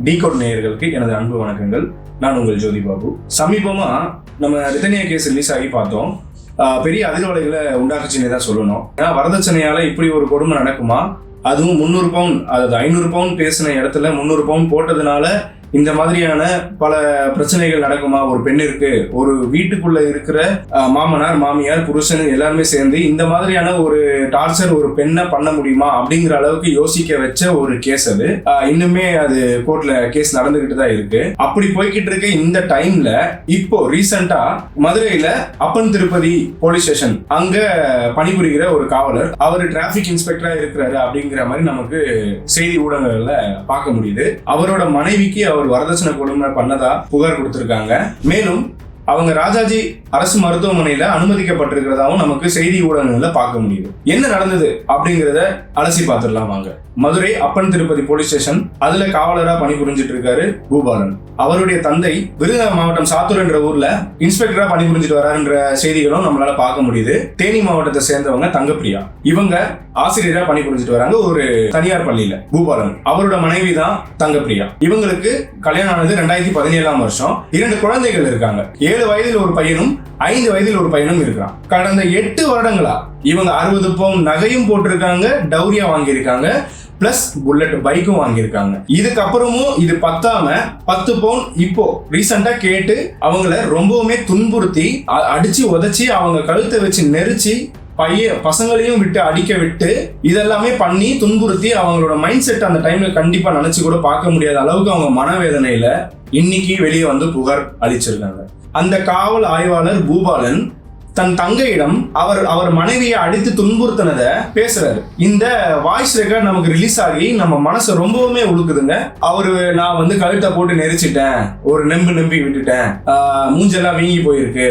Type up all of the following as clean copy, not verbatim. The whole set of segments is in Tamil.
டிகோட் நேயர்களுக்கு எனது அன்பு வணக்கங்கள். நான் உங்கள் ஜோதி பாபு. சமீபமா நம்ம ரிதன்யா கேஸ் ரிலீஸ் ஆகி பார்த்தோம். பெரிய அதிர்வலைகளை உண்டாக்குச்சுன்னு தான் சொல்லணும். ஏன்னா வரதட்சணையால இப்படி ஒரு கொடுமை நடக்குமா? அதுவும் 300 பவுன், அதாவது 500 பவுன் பேசின இடத்துல 300 பவுன் போட்டதுனால இந்த மாதிரியான பல பிரச்சனைகள் நடக்குமா? ஒரு பெண்ணிற்கு, ஒரு வீட்டுக்குள்ள இருக்கிற மாமனார், மாமியார், புருஷன் எல்லாருமே சேர்ந்து இந்த மாதிரியான ஒரு டார்ச்சர் ஒரு பெண்ணை பண்ண முடியுமா அப்படிங்கிற அளவுக்கு யோசிக்க வச்ச ஒரு கேஸ் அது. இன்னுமே அது கோர்ட்ல கேஸ் நடந்துகிட்டு தான் இருக்கு. அப்படி போய்கிட்டு இருக்க இந்த டைம்ல இப்போ ரீசெண்டா மதுரையில அப்பன் திருப்பதி போலீஸ் ஸ்டேஷன் அங்க பணிபுரிகிற ஒரு காவலர், அவர் டிராபிக் இன்ஸ்பெக்டரா இருக்கிறாரு அப்படிங்கிற மாதிரி நமக்கு செய்தி ஊடகங்கள்ல பார்க்க முடியுது. அவரோட மனைவிக்கு அவர் வரதட்சணை கொடுமை பண்ணதா புகார் கொடுத்திருக்காங்க. மேலும் அவங்க ராஜாஜி அரசு மருத்துவமனையில அனுமதிக்கப்பட்டிருக்கிறதாவும் நமக்கு செய்தி ஊடகங்கள்ல பார்க்க முடியுது. என்ன நடந்தது அப்படிங்கறத அலசி பார்த்துடலாம் வாங்க. மதுரை அப்பன் திருப்பதி போலீஸ் ஸ்டேஷன், அதுல காவலரா பணிபுரிஞ்சிட்டு இருக்காரு பூபாலன். அவருடைய தந்தை விருதுநகர் மாவட்டம் சாத்தூர் என்ற ஊர்ல இன்ஸ்பெக்டரா பணிபுரிஞ்சிட்டு வராருன்ற செய்திகளும் நம்மளால பார்க்க முடியுது. தேனி மாவட்டத்தை சேர்ந்தவங்க தங்கப்பிரியா, இவங்க ஆசிரியரா பணிபுரிஞ்சிட்டு வராங்க ஒரு தனியார் பள்ளியில. பூபாலன் அவரோட மனைவி தான் தங்கப்பிரியா. இவங்களுக்கு கல்யாணம் ஆனது 2017ஆம் வருஷம். 2 குழந்தைகள் இருக்காங்க. 7 வயதில் ஒரு பையனும் 5 வயதில் ஒரு பையனும் இருக்கிறான். கடந்த 8 வருடங்களா இவங்க 60 பவுன் நகையும் போட்டிருக்காங்க, டௌரியா வாங்கியிருக்காங்க, பிளஸ் புல்லட் பைக்கும் வாங்கியிருக்காங்க. இதுக்கப்புறமும் இது பத்தாம 10 பவுன் இப்போ ரீசெண்டா கேட்டு அவங்கள ரொம்பவுமே துன்புறுத்தி அடிச்சு உதச்சி அவங்க கழுத்தை வச்சு நெரிச்சு பசங்களையும் விட்டு அடிக்க விட்டு இதெல்லாமே பண்ணி துன்புறுத்தி அவங்களோட மைண்ட் செட் அந்த டைம்ல கண்டிப்பா நினைச்சு கூட பார்க்க முடியாத அளவுக்கு அவங்க மனவேதனையில இன்னைக்கு வெளியே வந்து புகார் அளிச்சிருக்காங்க. அந்த காவல் ஆய்வாளர் பூபாலன் தன் தங்கையிடம் அவர் மனைவியை அடித்து துன்புறுத்தினதை பேசுறாரு. இந்த வாய்ஸ் ரெக்கார்ட் நமக்கு ரிலீஸ் ஆகி நம்ம மனசை ரொம்பவுமே உழுக்குதுங்க. நான் வந்து கழுத்தை போட்டு நெரிச்சிட்டேன், ஒரு நம்பி விட்டுட்டேன், மூஞ்செல்லாம் வீங்கி போயிருக்கு.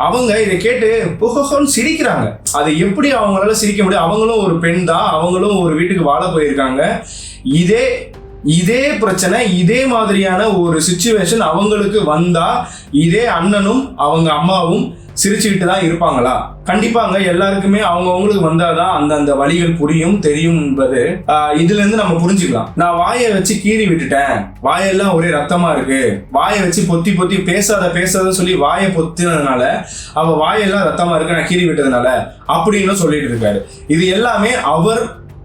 அவங்க இதை கேட்டு புகன்னு சிரிக்கிறாங்க. அது எப்படி அவங்களால சிரிக்க முடியும்? அவங்களும் ஒரு பெண் தான், அவங்களும் ஒரு வீட்டுக்கு வாழ போயிருக்காங்க. இதே பிரச்சனை, இதே மாதிரியான ஒரு சிச்சுவேஷன் அவங்களுக்கு வந்தா இதே அண்ணனும் அவங்க அம்மாவும் சிரிச்சுக்கிட்டு தான் இருப்பாங்களா? கண்டிப்பாங்க. எல்லாருக்குமே அவங்களுக்கு வந்தாதான் அந்த வலிகள் புரியும், தெரியும் என்பது இதுல இருந்து நம்ம புரிஞ்சுக்கலாம். நான் வாயை வச்சு கீறி விட்டுட்டேன், வாயெல்லாம் ஒரே ரத்தமா இருக்கு, வாயை வச்சு பொத்தி பேசாத சொல்லி வாயை பொத்தினதுனால அவ வாயெல்லாம் ரத்தமா இருக்கு, நான் கீறி விட்டதுனால அப்படின்னு சொல்லிட்டு இருக்காரு. இது எல்லாமே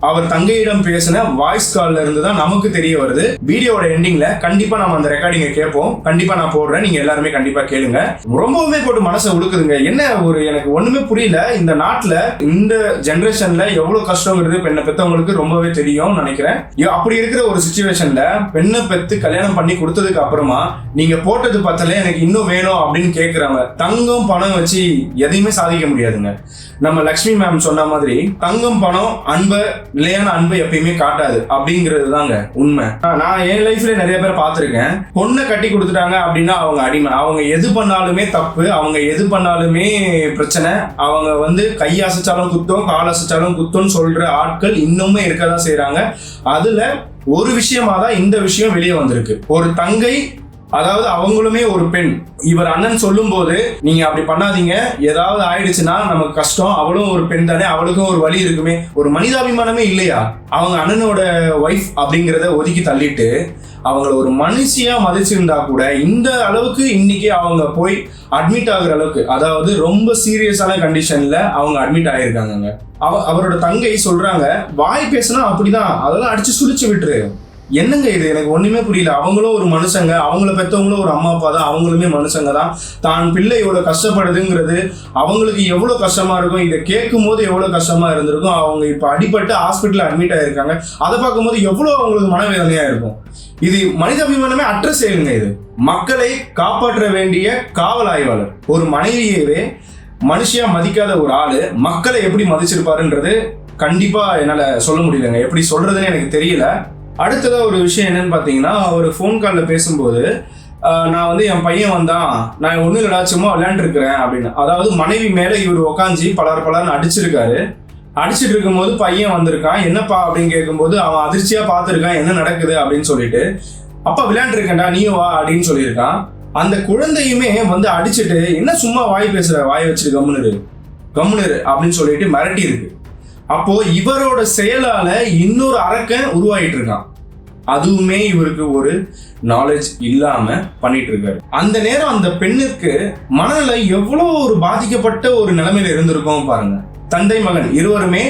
அவர் தங்கையிடம் பேசின வாய்ஸ் கால்ல இருந்து தான் நமக்கு தெரிய வருது. வீடியோட எண்டிங்ல கண்டிப்பா நம்ம அந்த ரெக்கார்டிங்கை கேட்போம். கண்டிப்பா நான் போடுறேன், நீங்க எல்லாருமே கண்டிப்பா கேளுங்க. ரொம்பவுமே போட்டு மனசை உழுக்குதுங்க. என்ன எனக்கு ஒண்ணுமே புரியல. இந்த நாட்டுல இந்த ஜெனரேஷன்ல எவ்வளவு கஷ்டங்கிறது பெண்ணை பெத்தவங்களுக்கு ரொம்பவே தெரியும் நினைக்கிறேன். அப்படி இருக்கிற ஒரு சிச்சுவேஷன்ல பெண்ணை பெத்து கல்யாணம் பண்ணி கொடுத்ததுக்கு அப்புறமா நீங்க போட்டது பத்தல, எனக்கு இன்னும் வேணும் அப்படின்னு கேட்கறாங்க. தங்கம் பணம் வச்சு எதையுமே சாதிக்க முடியாதுங்க. நம்ம லக்ஷ்மி மேம் சொன்ன மாதிரி தங்கம் பணம் நிலையான அன்பை எப்பயுமே காட்டாது அப்படிங்கிறது தாங்க உண்மை. நான் என் லைஃப்ல நிறைய பேர் பார்த்திருக்கேன். பொண்ணை கட்டி கொடுத்துட்டாங்க அப்படின்னா அவங்க அடிமை, அவங்க எது பண்ணாலுமே தப்பு, அவங்க எது பண்ணாலுமே பிரச்சனை, அவங்க வந்து கை அசைச்சாலும் குத்தம், கால் அசைச்சாலும் குத்தம்னு சொல்ற ஆட்கள் இன்னுமே இருக்கதான் செய்யறாங்க. அதுல ஒரு விஷயமா தான் இந்த விஷயம் வெளியே வந்திருக்கு. ஒரு தங்கை, அதாவது அவங்களுமே ஒரு பெண், இவர் அண்ணன் சொல்லும் போது நீங்க அப்படி பண்ணாதீங்க, ஏதாவது ஆயிடுச்சுன்னா நமக்கு கஷ்டம், அவளும் ஒரு பெண் தானே, அவளுக்கும் ஒரு வலி இருக்குமே, ஒரு மனிதாபிமானமே இல்லையா? அவங்க அண்ணனோட ஒய்ஃப் அப்படிங்கிறத ஒதுக்கி தள்ளிட்டு அவங்கள ஒரு மனுஷியா மதிச்சிருந்தா கூட இந்த அளவுக்கு இன்னைக்கு அவங்க போய் அட்மிட் ஆகுற அளவுக்கு, அதாவது ரொம்ப சீரியஸான கண்டிஷன்ல அவங்க அட்மிட் ஆயிருக்காங்க. அவரோட தங்கை சொல்றாங்க, வாய் பேசினா அப்படிதான், அதெல்லாம் அடிச்சு சுழிச்சு விட்டுரு. என்னங்க இது? எனக்கு ஒண்ணுமே புரியல. அவங்களும் ஒரு மனுஷங்க, அவங்கள பெற்றவங்களும் ஒரு அம்மா அப்பா தான், அவங்களுமே மனுஷங்க தான். தான் பிள்ளை எவ்வளவு கஷ்டப்படுதுங்கிறது அவங்களுக்கு எவ்வளவு கஷ்டமா இருக்கும், இதை கேட்கும் போது எவ்வளவு கஷ்டமா இருந்திருக்கும். அவங்க இப்ப அடிபட்டு ஹாஸ்பிட்டல் அட்மிட் ஆயிருக்காங்க. அதை பார்க்கும்போது எவ்வளவு அவங்களுக்கு மனவேதனையா இருக்கும். இது மனிதாபிமானமே அற்ற செயலுங்க. இது மக்களை காப்பாற்ற வேண்டிய காவல் ஆய்வாளர், ஒரு மனைவியவே மனுஷியா மதிக்காத ஒரு ஆளு மக்களை எப்படி மதிச்சிருப்பாருன்றது கண்டிப்பா என்னால சொல்ல முடியலங்க. எப்படி சொல்றதுன்னு எனக்கு தெரியல. அடுத்ததா ஒரு விஷயம் என்னன்னு பாத்தீங்கன்னா, அவர் ஃபோன் காலில் பேசும்போது நான் வந்து என் பையன் வந்தான், நான் ஒன்றும் இல்லடா சும்மா விளையாண்டுருக்கிறேன் அப்படின்னு, அதாவது மனைவி மேல இவர் உக்காஞ்சி பலர்னு அடிச்சிருக்காரு. அடிச்சுட்டு இருக்கும்போது பையன் வந்திருக்கான். என்னப்பா அப்படின்னு கேட்கும்போது அவன் அதிர்ச்சியா பார்த்துருக்கான் என்ன நடக்குது அப்படின்னு சொல்லிட்டு, அப்பா விளையாண்டுருக்கேன்டா நீயும் வா அப்படின்னு சொல்லியிருக்கான். அந்த குழந்தையுமே வந்து அடிச்சுட்டு என்ன சும்மா வாய் பேசுற, வாய் வச்சுட்டு கம்முனு அப்படின்னு சொல்லிட்டு மிரட்டி இருக்கு. அப்போ இவரோட செயலால இன்னொரு அரக்கன் உருவாயிட்டு இருக்கான். அதுவுமே இவருக்கு ஒரு நாலேஜ் இல்லாம பண்ணிட்டு இருக்காரு. அந்த நேரம் அந்த பெண்ணுக்கு மனநிலை எவ்வளவு ஒரு பாதிக்கப்பட்ட ஒரு நிலைமையில இருந்திருக்கும் பாருங்க. தந்தை மகன் இருவருமே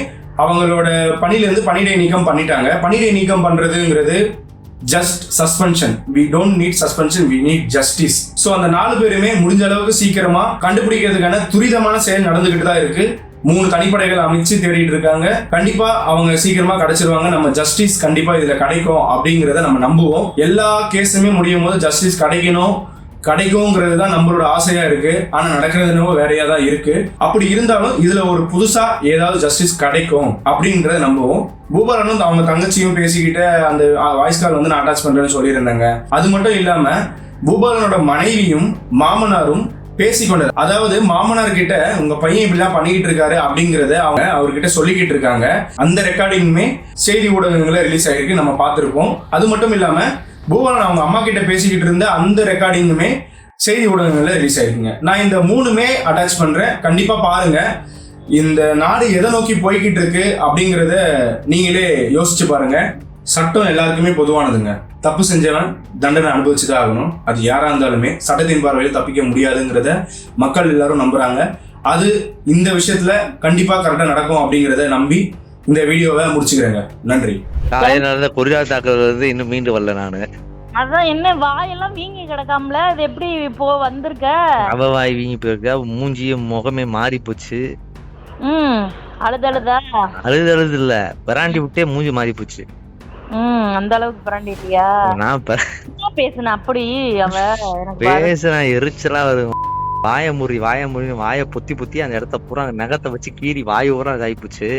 அவங்களோட பணியிலிருந்து பணியிடை நீக்கம் பண்ணிட்டாங்க. பணியிடை நீக்கம் பண்றதுங்கிறது just suspension. we don't need suspension, we need justice. So அந்த 4 பேருமே முடிஞ்ச அளவுக்கு சீக்கிரமா கண்டுபிடிக்கிறதுக்கான துரிதமான செயல் நடந்துகிட்டு தான் இருக்கு. 3 தனிப்படைகள் அமைச்சு தேடிட்டு இருக்காங்க. கண்டிப்பா அவங்க சீக்கிரமா கிடைச்சிருவாங்க. நம்ம ஜஸ்டிஸ் கண்டிப்பா இதுல கிடைக்கும் அப்படிங்கறத நம்ம நம்புவோம். எல்லா கேஸுமே முடியும் போது ஜஸ்டிஸ் கிடைக்கும்ங்கிறது தான் நம்மளோட ஆசையா இருக்கு. ஆனா நடக்கிறது என்னவோ வேறையா தான் இருக்கு. அப்படி இருந்தாலும் இதுல ஒரு புதுசா ஏதாவது ஜஸ்டிஸ் கிடைக்கும் அப்படின்றத நம்புவோம். பூபாலனும் அவங்க தங்கச்சியும் பேசிக்கிட்ட அந்த வாய்ஸ் கால் வந்து நான் அட்டாச் பண்றேன்னு சொல்லியிருந்தாங்க. அது மட்டும் இல்லாம பூபாலனோட மனைவியும் மாமனாரும் பேசிக்கொண்டது, அதாவது மாமனார் கிட்ட உங்க பையன் இப்படிலாம் பண்ணிக்கிட்டு இருக்காரு அப்படிங்கறத அவங்க அவர்கிட்ட சொல்லிக்கிட்டு இருக்காங்க. அந்த ரெக்கார்டிங்குமே செய்தி ஊடகங்கள்ல ரிலீஸ் ஆயிருக்கு, நம்ம பார்த்திருப்போம். அது மட்டும் இல்லாம பூபாலன் அவங்க அம்மா கிட்ட பேசிக்கிட்டு இருந்த அந்த ரெக்கார்டிங்குமே செய்தி ஊடகங்கள்ல ரிலீஸ் ஆயிருக்குங்க. நான் இந்த 3மே அட்டாச் பண்றேன், கண்டிப்பா பாருங்க. இந்த நாடு எதை நோக்கி போய்கிட்டு இருக்கு அப்படிங்கறத நீங்களே யோசிச்சு பாருங்க. சட்டம் எல்லாருக்குமே பொதுவானதுங்க. தப்பு செஞ்சவன் தண்டனை அனுபவிச்சுதான் ஆகணும். அது யாரா இருந்தாலுமே சட்டத்தின் பார்வையில் தப்பிக்க முடியாதுங்கிறத மக்கள் எல்லாரும் நம்புறாங்க. அது இந்த விஷயத்துல கண்டிப்பா கரெக்டா நடக்கும் அப்படிங்கறத நம்பி இந்த வீடியோவை முடிச்சுக்கிறேங்க. நன்றி. கொரியா தாக்குதல் இன்னும் மீண்டு வரல நானு. அதான் என்ன வாயெல்லாம் வீங்கி கிடக்காமல, அது எப்படி இப்போ வந்திருக்க? அவ வாய் வீங்கி போயிருக்கா, மூஞ்சியும் முகமே மாறி போச்சு. அழுதழுதா? அழுது இல்ல, பராண்டி விட்டே மூஞ்சி மாறி போச்சு. அந்த அளவுக்கு பராண்டிட்டியா? நான் பேசுன அப்படி அவ பேசுன எரிச்சலா வரும். வாய முறி வாய பொத்தி அந்த இடத்த பூரா நகத்தை வச்சு கீறி வாய் ஊரா இதாயிப்போச்சு.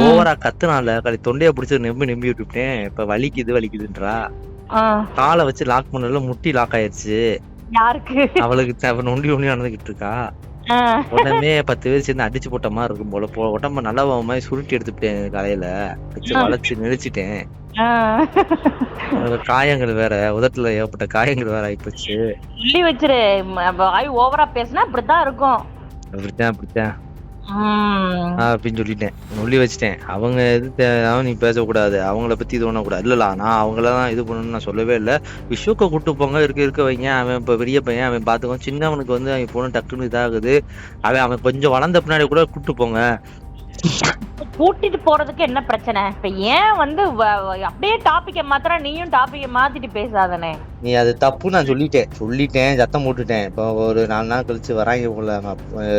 ஓவரா கத்துனால தொண்டைய பிடிச்சி நம்பி விட்டுட்டேன். இப்ப வலிக்குதுன்றா. காலை வச்சு லாக் பண்ணல, முட்டி லாக் ஆயிடுச்சு. யாருக்கு? அவளுக்கு நொண்டி நடந்துகிட்டு இருக்கா. உடனே 10 பேர் சேர்ந்து அடிச்சு போட்ட மாதிரி இருக்கும் போல. உடம்ப நல்லா மாதிரி சுருட்டி எடுத்துட்டேன், காலையில வச்சு வளைச்சு நெளிச்சிட்டேன். காயங்கள் வேற, உதட்டுல ஏற்பட்ட காயங்கள் வேற ஆயிப்போச்சு. சொல்லி வச்சிரு, வாய் ஓவரா பேசினா அப்படித்தான் இருக்கும். அப்படித்தான் அப்படின்னு சொல்லிட்டேன், சொல்லி வச்சுட்டேன். அவங்க நீ பேசக்கூடாது, அவங்கள பத்தி இது பண்ணக்கூடாது. இல்லல, நான் அவங்களதான் இது பண்ணணும்னு நான் சொல்லவே இல்லை. விஷுக்க கூட்டு போங்க, இருக்க வைங்க. அவன் இப்ப பெரிய பையன், அவன் பாத்துக்கோ. சின்னவனுக்கு வந்து அவன் போன டக்குன்னு இதாகுது. அவன் கொஞ்சம் வளர்ந்த பின்னாடி கூட கூட்டு போங்க. கூட்டிட்டு போறதுக்கு என்ன பிரச்சனை? இப்ப ஏன் வந்து அப்படியே டாபிக்க மாத்திர, நீயும் டாபிக்க மாத்திட்டு பேசாதனே. நீ அது தப்பு, நான் சொல்லிட்டேன் சத்தம் போட்டுட்டேன். இப்போ ஒரு 4 நாள் கழிச்சு வராங்க போல,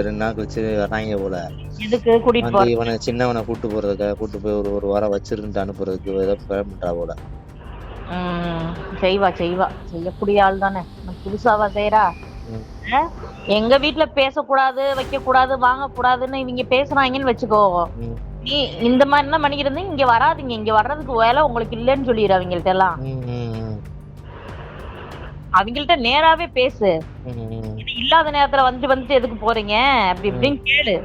2 நாள் கழிச்சு வராங்க போல. எதுக்கு கூட்டிட்டு இவனை சின்னவனை கூட்டு போறதுக்கு, போய் ஒரு வாரம் வச்சிருந்து அனுப்புறதுக்கு ஏதோ பண்றா போல. செய்வா செய்யக்கூடிய ஆள் தானே, புதுசாவா செய்யறா? எங்க வீட்டுல பேசக்கூடாது, வைக்க கூடாது, வாங்க கூடாதுன்னு இவங்க பேசுறாங்கன்னு வச்சுக்கோ. நீ இந்த மாதிரி எல்லாம் பண்ணிக்கிறது, இங்க வராதிங்க, இங்க வர்றதுக்கு வேலை உங்களுக்கு இல்லைன்னு சொல்லிடு. அவங்கள்ட்ட எல்லாம் அவங்கள்ட்ட நேராவே பேசு. இல்லாத நேரத்துல வந்துட்டு எதுக்கு போறீங்க அப்படி இப்படின்னு கேளு.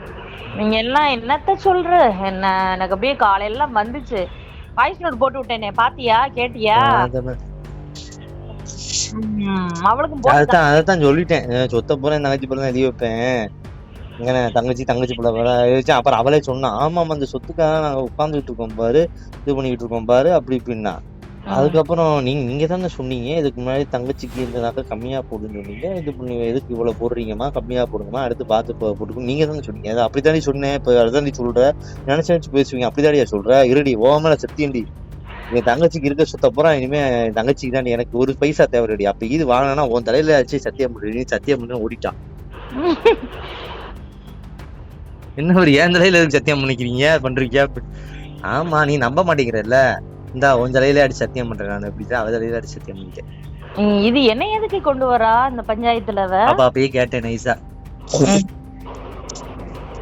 நீங்க எல்லாம் என்னத்த சொல்ற என்ன? எனக்கு அப்படியே காலையெல்லாம் வந்துச்சு. வாய்ஸ் நோட் போட்டு விட்டேனே, பாத்தியா? கேட்டியா? அதான் சொல்லிட்டேன். சொத்த போற தங்கச்சி போல எழுதி வைப்பேன். தங்கச்சி போல. அப்புறம் அவளே சொன்னா, ஆமா அந்த சொத்துக்காக நாங்க உட்கார்ந்துட்டு இருக்கோம் பாரு, இது பண்ணிட்டு இருக்கோம் பாரு, அப்படி இப்படின்னா. அதுக்கப்புறம் நீங்க தானே சொன்னீங்க, இதுக்கு முன்னாடி தங்கச்சிக்கு இந்த நகை கம்மியா போடுன்னு சொன்னீங்க, இது பண்ணி எதுக்கு இவ்வளவு போடுறீங்கம்மா, கம்மியா போடுங்கம்மா, அடுத்து பார்த்து போட்டுக்கணும், நீங்க தானே சொன்னீங்க. அது அப்படித்தானே சொன்னேன். இப்ப அதுதான் சொல்ற, நினைச்சு பேசுவீங்க, அப்படித்தாடியா சொல்ற? இருடி, ஓமல சத்தியண்டி, என் தங்கச்சிக்கு இருக்க சொத்த போறா இனிமே தங்கச்சிக்கு தான், எனக்கு ஒரு பைசா தேவையடி. அப்ப இது வாங்கினா உன் தலையில ஆச்சு, சத்தியம் பண்ணு ஓடிட்டான். என்ன ஒரு ஏன் தலையில எதுக்கு சத்தியம் பண்ணிக்கிறீங்க பண்றீங்க? ஆமா, நீ நம்ப மாட்டேங்கிறல்ல, இந்த உன் தலையில அடி சத்தியம் பண்றேன் நான், அப்படிதான் அவ தலையில அடி சத்தியம் பண்ணிட்டேன். இது என்ன எதுக்கு கொண்டு வரா இந்த பஞ்சாயத்துல? அப்பயே கேட்டேன் நைஸா.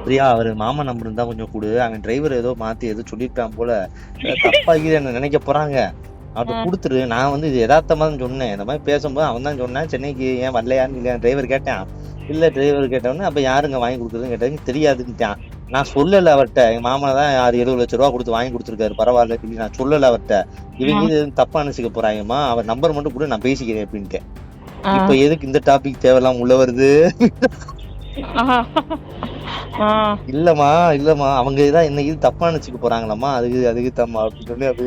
பிரியா, அவரு மாமா நம்பர் இருந்தா கொஞ்சம் கொடு, அவன் டிரைவர் ஏதோ மாத்தி ஏதோ சொல்லிருக்கான் போல, தப்பாகி என்ன நினைக்க போறாங்க, அவர்கிட்ட கொடுத்துரு. நான் வந்து இது யதார்த்தமா தான் சொன்னேன். இந்த மாதிரி பேசும்போது அவன் தான் சொன்னான், சென்னைக்கு ஏன் வரலையான்னு இல்லை டிரைவர் கேட்டேன். இல்ல டிரைவர் கேட்டவொடனே அப்ப யாருங்க வாங்கி கொடுக்குறதுன்னு கேட்டது தெரியாதுன்னுட்டான். நான் சொல்லல அவர்கிட்ட, எங்க மாமா தான் 70 லட்சம் ரூபா கொடுத்து வாங்கி கொடுத்துருக்காரு, பரவாயில்ல சொல்லி நான் சொல்லல அவர்கிட்ட. இவங்க இது தப்பா நினைச்சுக்க போறாங்கம்மா, அவர் நம்பர் மட்டும் கூட நான் பேசிக்கிறேன் அப்படின்ட்டு. இப்ப எதுக்கு இந்த டாபிக் தேவையில்லாம உள்ள வருது? இல்லம்மா அவங்க இதான் என்ன இது தப்பா நினைச்சுக்க போறாங்களாம்மா, அதுக்கு தம்மா அப்படின்னு சொல்லி அது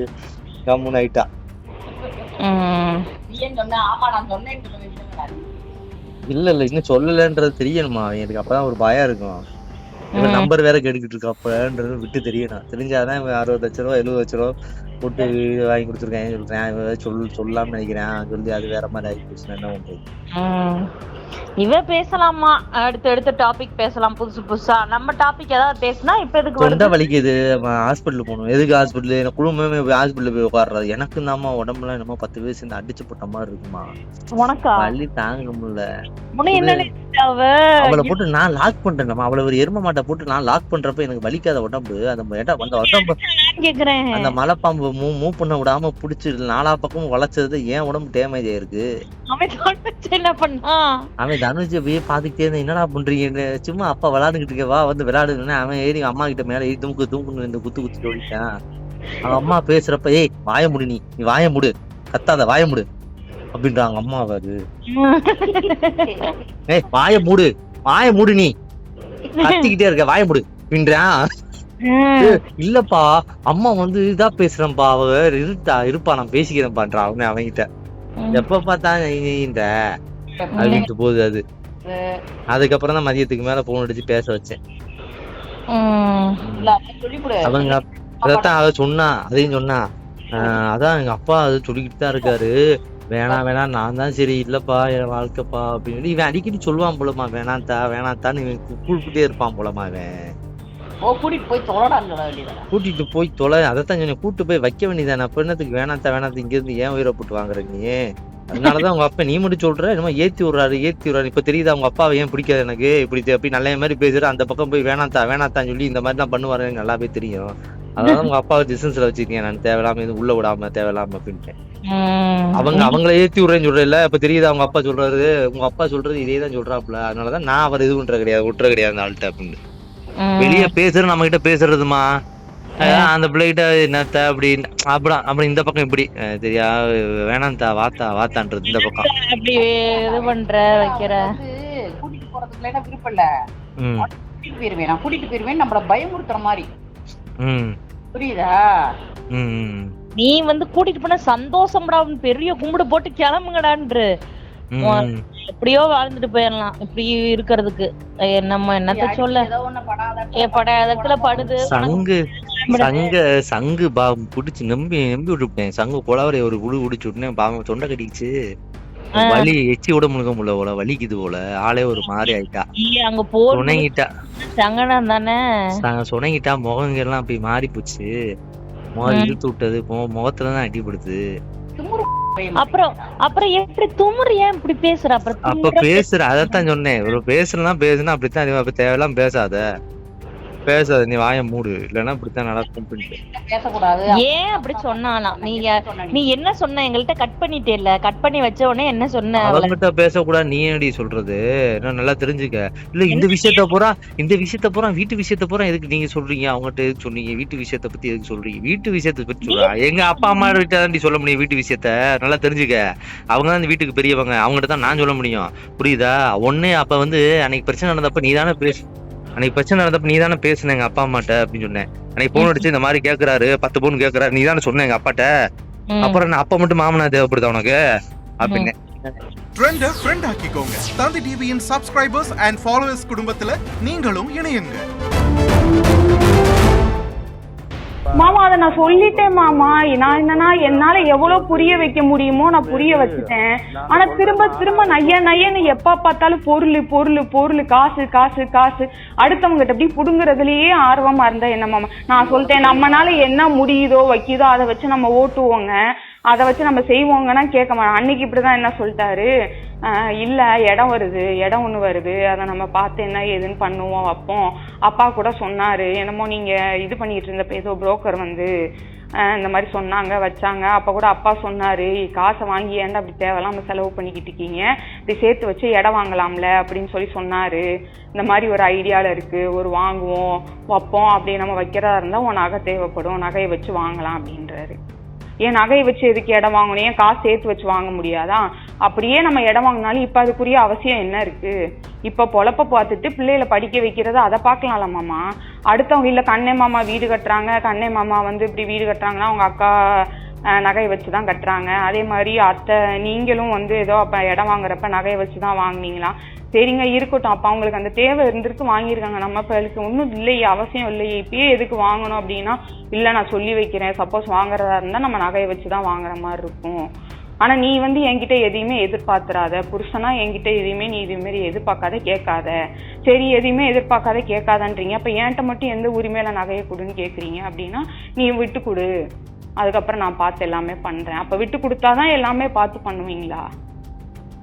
கம்முன்னு ஆயிட்டா. நீ ஏன் சொன்ன? ஆமா நான் சொன்னேன்னு சொல்ல வேண்டியது. இல்ல இன்னும் சொல்லலன்றது தெரியணுமா எனக்கு, அப்பதான் ஒரு பயம் இருக்கும். இவன் நம்பர் வேற கேட்டுக்கிட்டு இருக்காப்பன்றது விட்டு தெரியணும். தெரிஞ்சாதான் இவன் 60 லட்ச ரூபா 70 லட்ச ரூபா போட்டு வீடு வாங்கி கொடுத்துருக்கேன் சொல்றேன். இவன் சொல்லாம நினைக்கிறேன் சொல்லி அது வேற மாதிரி ஆகி போச்சுன்னா என்ன பண்றது? இவ பேசலாமா? அடுத்த டாபிக் பேசலாம் புதுசு புதுசா. நம்ம டாபிக் ஏதாவது பேசினா இப்ப எதுக்கு தொண்டை வலிக்குது, ஹாஸ்பிட்டல் போகணும். எதுக்கு ஹாஸ்பிட்டல்? எனக்கு குடும்பமே போய் ஹாஸ்பிட்டல் போய் உட்காடுறது. எனக்கு தாம்மா உடம்புலாம் என்னமோ 10 வயசு இந்த அடிச்சு போட்ட மாதிரி இருக்குமா, உனக்கா வலி தாங்க முடியல. அவளை போட்டு நான் லாக் பண்றேன். அவளை ஒரு எரும மாட்டை போட்டு நான் லாக் பண்றப்ப எனக்கு வலிக்காத உடம்பு. அந்த உடம்பு அந்த மலைப்பாம்பு மூவ் பண்ண விடாம புடிச்சு 4 பக்கமும் வளைச்சது என் உடம்பு டேமேஜ் ஆயிருக்கு. என்ன பண்ணா? அவன் தனுஜ போய் பாத்துக்கிட்டே இருந்தேன். என்னடா பண்றீங்கன்னு. சும்மா அப்பா விளையாண்டுகிட்டு இருக்கவா வந்து விளையாடுன்னு அவன் ஏறி அம்மா கிட்ட மேல ஏறி தூக்குன்னு இந்த குத்து சொல்லிட்டான். அவன் அம்மா பேசுறப்ப ஏய் வாய முடி, நீ வாய முடு, கத்தாத வாய முடு அப்படின்றாங்க அம்மா. அது ஏய் வாய மூடு நீ கத்திக்கிட்டே இருக்க, வாய முடு அப்படின்றான். இல்லப்பா அம்மா வந்து இதா பேசுறேன்ப்பா, அவ இருப்பா நான் பேசிக்கிறேன் பண்றான் அவன் அவங்கிட்ட. எப்ப பார்த்தா இந்த அப்படின்ட்டு போகுது அது. அதுக்கப்புறம் தான் மதியத்துக்கு மேல போன் அடிச்சு பேச வச்சேன். அவங்க அதான் அவ சொன்னா, அதையும் சொன்னா அதான் எங்க அப்பா அது சொல்லிக்கிட்டு தான் இருக்காரு, வேணாம் நான் தான் சரி இல்லப்பா என் வாழ்க்கைப்பா அப்படின்னு இவன் அடிக்கடி சொல்லுவான் போலமா, வேணாத்தான்னு இவன் கூப்பிட்டே இருப்பான் போலமா. அவன் கூட்டிட்டு போய் தொலை, அதைத்தான் சொன்னேன், கூட்டு போய் வைக்க வேண்டியதானே. அப்ப என்னத்துக்கு வேணாத்த இங்க இருந்து ஏன் உயிரை போட்டு வாங்குற நீ? அதனாலதான் உங்க அப்பா நீ மட்டும் சொல்ற என்னமோ ஏத்தி விடுறாரு. இப்ப தெரியுதா உங்க அப்பாவை ஏன் பிடிக்காது எனக்கு, இப்படி அப்படி நல்ல மாதிரி பேசுற. அந்த பக்கம் போய் வேணாத்தான் சொல்லி இந்த மாதிரி தான் பண்ணுவாரு, எனக்கு நல்லாவே தெரியும். அதனால உங்க அப்பாவை டிஸ்டன்ஸ்ல வச்சிருக்கேன் நான், தேவையில்லாம இது உள்ள விடாம தேவையில்லாம அப்படின்ட்டேன். அவங்களை ஏத்தி விடுறேன்னு சொல்றேன். இப்ப தெரியுதா உங்க அப்பா சொல்றாரு, உங்க அப்பா சொல்றது இதேதான் சொல்றாப்புல. அதனாலதான் நான் அவர் இது பண்ற கிடையாது, விட்டுற கிடையாது அந்த ஆள்கிட்ட அப்படின்னு. வெளியே பேசுற நம்ம கிட்ட பேசுறதுமா, அந்த பிள்ளைகிட்ட என்னத்த அப்படின்னு அப்படி இந்த பக்கம் இப்படி தெரியா வேணாந்தா வாத்தான்றது இந்த பக்கம் அப்படி இது பண்ற வைக்கிற. கூட்டிட்டு போறதுக்குள்ள விருப்பம் இல்ல, கூட்டிட்டு போயிருவேன் நம்மள பயமுறுத்துற மாதிரி. புரியுதா? நீ வந்து கூட்டிட்டு போன சந்தோஷம்டா, பெரிய கும்பிடு போட்டு கிளம்புங்கடான்று. எப்படியோ வாழ்ந்துட்டு போயிடலாம் இப்படி இருக்கிறதுக்கு. நம்ம என்னத்த சொல்ல, படாதத்துல படுது. சங்கு புடிச்சு நம்பி விட்டுட்டேன். சங்கு குளவரை ஒரு குடிச்சு விட்டுனேன். பாவம் தொண்டை கட்டிச்சு, வலி எச்சி விட முழுக்க முடியல போல, வலிக்குது போல. ஆளே ஒரு மாதிரி ஆயிட்டா, அங்க போனங்கிட்டா சங்கடம் தானே. சொனங்கிட்டா முகங்கெல்லாம் அப்படி மாறி போச்சு, முகம் இழுத்து விட்டது, முகத்துலதான் அடிபடுது. அப்புறம் எப்படி துமுறு ஏன் இப்படி பேசுற? அப்ப பேசுற அதத்தான் சொன்னேன், ஒரு பேசுனா அப்படித்தான். அப்ப தேவையெல்லாம் பேசாத நீ வாய மூடு, இல்லன்னா இப்படித்தான் நடக்கும். ஏன் அப்படி சொன்னாலாம்? நீ என்ன சொன்ன? எங்கள்கிட்ட கட் பண்ணிட்டே இல்ல, கட் பண்ணி வச்ச உடனே என்ன சொன்ன? அவங்ககிட்ட பேசக்கூடாது நீ என்னடி சொல்றது? என்ன நல்லா தெரிஞ்சுக்க. இல்ல இந்த விஷயத்த பூரா வீட்டு விஷயத்த பூரா எதுக்கு நீங்க சொல்றீங்க? அவங்ககிட்ட எதுக்கு சொன்னீங்க? வீட்டு விஷயத்த பத்தி எதுக்கு சொல்றீங்க? வீட்டு விஷயத்த பத்தி சொல்றா, எங்க அப்பா அம்மா கிட்ட தான் சொல்ல முடியும் வீட்டு விஷயத்த. நல்லா தெரிஞ்சுக்க, அவங்க தான் இந்த வீட்டுக்கு பெரியவங்க, அவங்ககிட்ட தான் நான் சொல்ல முடியும். புரியுதா? ஒண்ணு அப்ப வந்து அன்னைக்கு பிரச்சனை நடந்தப்ப நீதானே பேசுன எங்க அப்பா அம்மாட்ட அப்படின்னு சொன்னேன். அன்னைக்கு போன் அடிச்சு இந்த மாதிரி கேக்குறாரு, 10 பவுன் கேக்குறாரு, நீதானே சொன்ன எங்க அப்பாட்ட. அப்புறம் என்ன அப்பா மட்டும் மாமனா தேவைப்படுதா உனக்கு அப்படின்னு. ட்ரெண்ட ஃப்ரெண்ட் ஆக்கிக்கோங்க. தந்தி டிவியின் சப்ஸ்கிரைபர்ஸ் அண்ட் ஃபாலோவர்ஸ் குடும்பத்துல நீங்களும் இணையுங்க. மாமா அதை நான் சொல்லிட்டேன் மாமா. நான் என்னன்னா என்னால எவ்வளவு புரிய வைக்க முடியுமோ நான் புரிய வச்சுட்டேன். ஆனா திரும்ப நையன்னு எப்ப பார்த்தாலும் பொருள் காசு அடுத்தவங்க கிட்ட அப்படி புடுங்குறதுலயே ஆர்வமா இருந்தா என்ன மாமா? நான் சொல்லிட்டேன், நம்மனால என்ன முடியுதோ வைக்குதோ அதை வச்சு நம்ம ஓட்டுவோங்க, அதை வச்சு நம்ம செய்வோங்கன்னா கேட்க மாட்டோம். அன்னைக்கு இப்படிதான் என்ன சொல்லிட்டாரு, இல்ல இடம் ஒண்ணு வருது, அதை நம்ம பார்த்து என்ன ஏதுன்னு பண்ணுவோம் வைப்போம். அப்பா கூட சொன்னாரு, என்னமோ நீங்க இது பண்ணிட்டு இருந்தப்ப ஏதோ புரோக்கர் வந்து இந்த மாதிரி சொன்னாங்க வச்சாங்க. அப்ப கூட அப்பா சொன்னாரு, காசை வாங்கி ஏன்டா அப்படி தேவையில்லாம செலவு பண்ணிக்கிட்டு இருக்கீங்க, இப்படி சேர்த்து வச்சு இடம் வாங்கலாம்ல அப்படின்னு சொன்னாரு. இந்த மாதிரி ஒரு ஐடியால இருக்கு, ஒரு வாங்குவோம் வைப்போம், அப்படி நம்ம வைக்கிறதா இருந்தா உன் நகை தேவைப்படும், நகையை வச்சு வாங்கலாம் அப்படின்றாரு. ஏன் நகையை வச்சு எதுக்கு இடம் வாங்கணும்? ஏன் காசு சேர்த்து வச்சு வாங்க முடியாதா? அப்படியே நம்ம இடம் வாங்கினாலும் இப்ப அதுக்குரிய அவசியம் என்ன இருக்கு? இப்ப பொழப்ப பார்த்துட்டு பிள்ளைகளை படிக்க வைக்கிறத அதை பார்க்கலாம்ல மாமா. அடுத்தவங்க இல்ல கண்ணே மாமா வீடு கட்டுறாங்க, கண்ணே மாமா வந்து இப்படி வீடு கட்டுறாங்கன்னா அவங்க அக்கா நகையை வச்சு தான் கட்டுறாங்க. அதே மாதிரி அத்தை நீங்களும் வந்து ஏதோ அப்போ இடம் வாங்குறப்ப நகையை வச்சு தான் வாங்கினீங்களா? சரிங்க இருக்கட்டும், அப்போ அவங்களுக்கு அந்த தேவை இருந்திருக்கு வாங்கியிருக்காங்க. நம்ம இப்போ ஒன்றும் இல்லையே, அவசியம் இல்லையே, இப்பயே எதுக்கு வாங்கணும் அப்படின்னா, இல்லை நான் சொல்லி வைக்கிறேன், சப்போஸ் வாங்குறதா இருந்தால் நம்ம நகையை வச்சு தான் வாங்குற மாதிரி இருக்கும். ஆனால் நீ வந்து என்கிட்ட எதையுமே எதிர்பார்த்துறாத, புருஷனா என்கிட்ட எதையுமே நீ இதுமாரி எதிர்பார்க்காத கேட்காத. சரி எதையுமே எதிர்பார்க்காத கேட்காதன்றீங்க, அப்போ என்கிட்ட மட்டும் எந்த உரிமையில நகையை கொடுன்னு கேட்குறீங்க அப்படின்னா, நீ விட்டு கொடு, அதுக்கப்புறம் நான் பார்த்து எல்லாமே பண்ணுறேன். அப்போ விட்டு கொடுத்தாதான் எல்லாமே பார்த்து பண்ணுவீங்களா?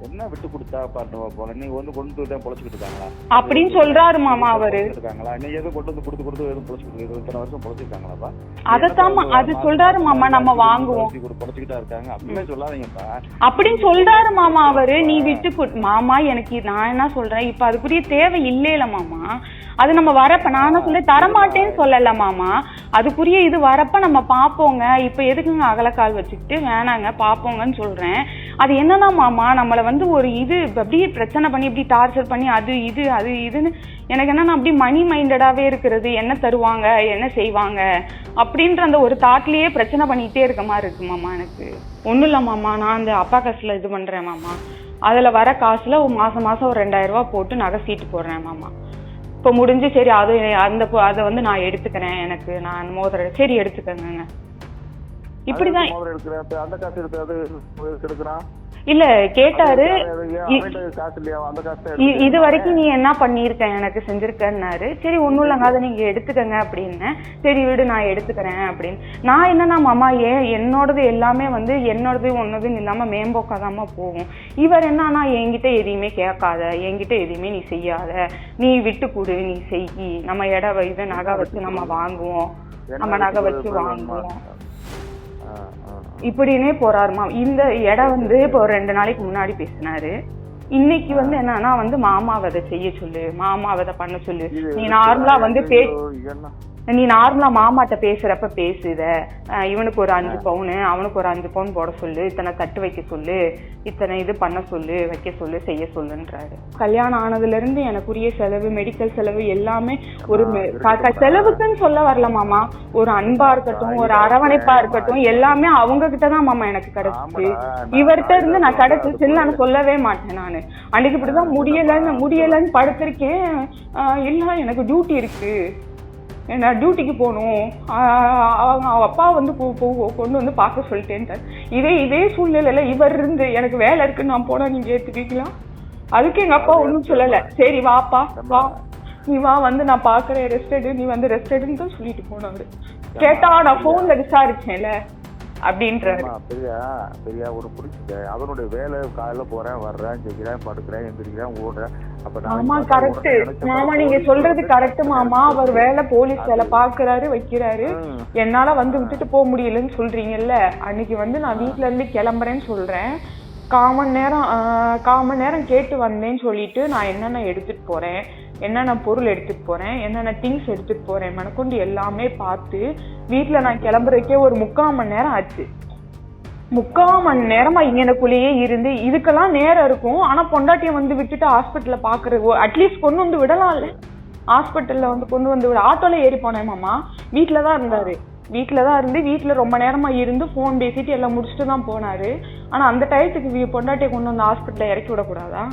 என்ன விட்டு கொடுத்தா பாட்டுவா போல நீ வந்து கொண்டு தான் பொழைச்சிக்கிட்டு இருக்காங்களா அப்படின்னு சொல்றாரு மாமா அவரு. இருக்காங்களா நீ எதுவும் கொண்டு வந்து கொடுத்து எதுவும் பொழைச்சிக்கிட்டு 20 வருஷம் பொழைச்சிருக்காங்களாப்பா? அதத்தாமா அது சொல்றாரு மாமா, நம்ம வாங்குவோம் பொழைச்சிக்கிட்டா இருக்காங்க அப்படியே சொல்லாதீங்கப்பா அப்படின்னு சொல்றாரு மாமா அவரு. நீ விட்டு மாமா, எனக்கு நான் என்ன சொல்றேன், இப்ப அதுக்குரிய தேவை இல்லையில மாமா. அது நம்ம வரப்ப நான் என்ன சொல்ல தரமாட்டேன்னு சொல்லல மாமா, அதுக்குரிய இது வரப்ப நம்ம பாப்போங்க. இப்ப எதுக்குங்க அகலக்கால் வச்சுக்கிட்டு வேணாங்க பாப்போங்கன்னு சொல்றேன். அது என்னன்னா மாமா, நம்மள வந்து ஒரு இது அப்படியே பிரச்சனை பண்ணி இப்படி டார்ச்சர் பண்ணி அது இது அது இதுன்னு எனக்கு என்னன்னா அப்படி மணி மைண்டடாவே இருக்கிறது. என்ன தருவாங்க என்ன செய்வாங்க அப்படின்ற அந்த ஒரு தாட்லயே பிரச்சனை பண்ணிட்டே இருக்க மாதிரி இருக்கு மாமா. எனக்கு ஒண்ணும் இல்ல மாமா, நான் அந்த அப்பா காசுல இது பண்றேன் மாமா. அதுல வர காசுல மாசம் மாசம் ஒரு 2000 ரூபாய் போட்டு நகை சீட்டு போடுறேன் மாமா. இப்போ முடிஞ்சு சரி அது அதை வந்து நான் எடுத்துக்கிறேன், எனக்கு நான் மோதிரம் சரி எடுத்துக்கங்க. இப்படிதான் அந்த காசு எடுக்கிறான் இல்ல கேட்டாரு, இது வரைக்கும் நீ என்ன பண்ணிருக்க எனக்கு செஞ்சிருக்கன்னாரு. சரி ஒண்ணும் இல்லைங்க அதை நீங்க எடுத்துக்கங்க அப்படின்னு. சரி விடு நான் எடுத்துக்கிறேன் அப்படின்னு. நான் என்னன்னா மாமா என்னோடது எல்லாமே வந்து என்னோடது ஒன்னதுன்னு இல்லாம மேம்போக்காதாம போகும். இவர் என்னன்னா என்கிட்ட எதையுமே கேட்காத, என்கிட்ட எதையுமே நீ செய்யாத, நீ விட்டு கொடு, நீ செய், நம்ம இடம் இது நகை வச்சு நம்ம வாங்குவோம், நம்ம நகை வச்சு வாங்குவோம் இப்படின்னே போறாருமா. இந்த இடம் வந்து இப்போ 2 நாளைக்கு முன்னாடி பேசினாரு. இன்னைக்கு வந்து என்னன்னா வந்து மாமாவை அதை செய்ய சொல்லு, மாமாவை அதை பண்ண சொல்லு. நீ நார்மலா வந்து நீ நார்மலா மாமாட்ட பேசுறப்ப பேசுத, இவனுக்கு ஒரு 5 பவுனு அவனுக்கு ஒரு 5 பவுன் போட சொல்லு, இத்தனை தட்டு வைக்க சொல்லு, இத்தனை இது பண்ண சொல்லு, வைக்க சொல்லு, செய்ய சொல்லுன்றாரு. கல்யாணம் ஆனதுல இருந்து எனக்குரிய செலவு, மெடிக்கல் செலவு எல்லாமே ஒரு செலவுக்குன்னு சொல்ல வரல மாமா, ஒரு அன்பா இருக்கட்டும், ஒரு அரவணைப்பா இருக்கட்டும், எல்லாமே அவங்க கிட்டதான் மாமா எனக்கு கிடைச்சிச்சு. இவர்கிட்ட இருந்து நான் கிடைச்சிச்சுன்னு நான் சொல்லவே மாட்டேன். நானு அன்னைக்கு இப்படிதான் முடியலன்னு படுத்திருக்கேன். இல்ல எனக்கு டியூட்டி இருக்கு, நான் டியூட்டிக்கு போகணும், அவங்க அப்பா வந்து கொண்டு வந்து பார்க்க சொல்லிட்டேன்ட்டார். இதே சூழ்நிலையில இவர் இருந்து எனக்கு வேலை இருக்குன்னு நான் போனா நீங்க ஏத்துக்கீங்களா? அதுக்கு எங்க அப்பா ஒன்றும் சொல்லலை. சரி வாப்பா வா, நீ வா வந்து நான் பாக்குறேன், ரெஸ்ட் எடு, நீ வந்து ரெஸ்ட் எடுன்னு தான் சொல்லிட்டு போனாரு. கேட்டா நான் போன்ல விசாரிச்சேன்ல அப்படின்றாரு. பெரியா ஒரு புடிச்சுக்க, அவனுடைய வேலை காலையில போறேன் வர்றேன் செய்கிறேன் படுக்கிறேன் எந்திரிக்கிறேன் ஓடுறேன். ஆமா கரெக்ட் மாமா, நீங்க சொல்றது கரெக்ட் மாமா. அவர் வேலை போலீஸ் வேலை பாக்குறாரு வைக்கிறாரு, என்னால வந்து விட்டுட்டு போக முடியலன்னு சொல்றீங்கல்ல. அன்னைக்கு வந்து நான் வீட்டுல இருந்து கிளம்புறேன்னு சொல்றேன், 1/4 மணி நேரம் கேட்டு வந்தேன்னு சொல்லிட்டு நான் என்னென்ன எடுத்துட்டு போறேன், என்னென்ன பொருள் எடுத்துட்டு போறேன், என்னென்ன திங்ஸ் எடுத்துட்டு போறேன் மனக்கொண்டு எல்லாமே பார்த்து வீட்டுல நான் கிளம்புறதுக்கே ஒரு 3/4 மணி நேரம் ஆச்சு. 3/4 மணி நேரமா இங்கனக்குள்ளேயே இருந்து இதுக்கெல்லாம் நேரம் இருக்கும். ஆனா பொண்டாட்டியை வந்து விட்டுட்டு ஹாஸ்பிட்டல்ல பாக்குறது, அட்லீஸ்ட் கொண்டு வந்து விடலாம்ல, ஹாஸ்பிட்டல்ல வந்து கொண்டு வந்து விட. ஆட்டோல ஏறி போனேன் மாமா, வீட்டுலதான் இருந்தாரு. வீட்டுலதான் இருந்து வீட்டுல ரொம்ப நேரமா இருந்து போன் பேசிட்டு எல்லாம் முடிச்சுட்டு தான் போனாரு. ஆனா அந்த டயத்துக்கு பொண்டாட்டியை கொண்டு வந்து ஹாஸ்பிட்டல்ல இறக்கி விடக்கூடாதா?